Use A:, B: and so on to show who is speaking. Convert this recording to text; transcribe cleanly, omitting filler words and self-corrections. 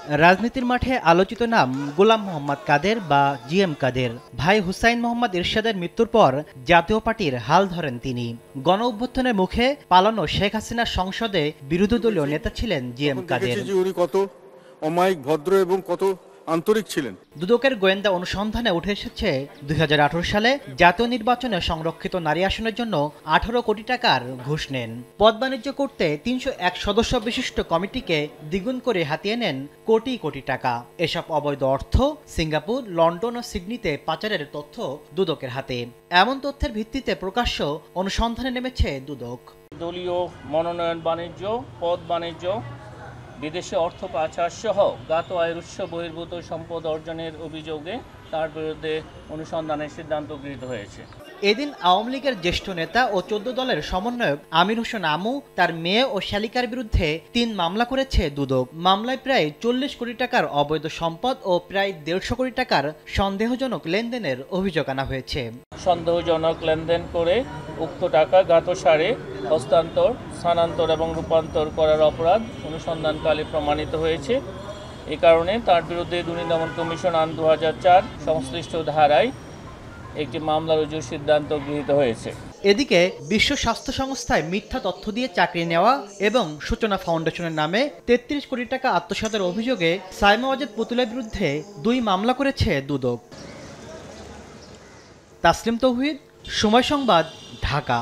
A: রাজনীতির মাঠে আলোচিত নাম গোলাম মোহাম্মদ কাদের বা জিএম কাদের। ভাই হুসাইন মোহাম্মদ এরশাদের মৃত্যুর পর জাতীয় পার্টির হাল ধরেন তিনি। গণ অভ্যুত্থানের মুখে পালানো শেখ হাসিনার সংসদে বিরোধী দলীয় নেতা ছিলেন জিএম কাদের।
B: উনি কত অমায়িক, ভদ্র এবং কত আন্তরিক ছিলেন।
A: দুদকের গোয়েন্দা অনুসন্ধানে উঠে এসেছে ২০১৮ সালে জাতীয় নির্বাচনে সংরক্ষিত নারী আসনের জন্য ১৮ কোটি টাকার ঘুষ নেন। পদ বাণিজ্য করতে ৩০১ সদস্য বিশিষ্ট কমিটিকে দ্বিগুণ করে হাতিয়ে নেন কোটি কোটি টাকা। এসব অবৈধ অর্থ সিঙ্গাপুর, লন্ডন ও সিডনিতে পাচারের তথ্য দুদকের হাতে। এমন তথ্যের ভিত্তিতে প্রকাশ্য অনুসন্ধানে নেমেছে দুদক।
C: দলীয় মনোনয়ন বাণিজ্য, পদ বাণিজ্য, বিদেশে অর্থ পাচার সহ জ্ঞাত আয়ের উৎস বহির্ভূত সম্পদ অর্জনের অভিযোগে তার বিরুদ্ধে অনুসন্ধানের সিদ্ধান্ত গৃহীত হয়েছে।
A: এদিন আওয়ামী লীগের জ্যেষ্ঠ নেতা ও ১৪ দলের সমন্বয়ক আমির হোসেন আমু, তার মেয়ে ও শালিকার বিরুদ্ধে ৩ মামলা করেছে দুদক। মামলায় প্রায় ৪০ কোটি টাকার অবৈধ সম্পদ ও প্রায় ১৫০ কোটি টাকার সন্দেহজনক লেনদেনের অভিযোগ আনা হয়েছে।
C: সন্দেহজনক লেনদেন করে উক্ত টাকা জ্ঞাতসারে হস্তান্তর, স্থানান্তর এবং রূপান্তর করার অপরাধ অনুসন্ধানকালে প্রমাণিত হয়েছে। এ কারণে তার বিরুদ্ধে দুর্নীতি দমন কমিশন আইন ২০০৪ সংশ্লিষ্ট ধারায় একটি মামলা রুজুর সিদ্ধান্ত গৃহীত হয়েছে।
A: এদিকে বিশ্ব স্বাস্থ্য সংস্থায় মিথ্যা তথ্য দিয়ে চাকরি নেওয়া এবং সূচনা ফাউন্ডেশনের নামে ৩৩ কোটি টাকা আত্মসাতের অভিযোগে সাইমা ওয়াজেদ পুতুলের বিরুদ্ধে ২ মামলা করেছে দুদক। তাসলিম তৌহিদ, সময় সংবাদ, ঢাকা।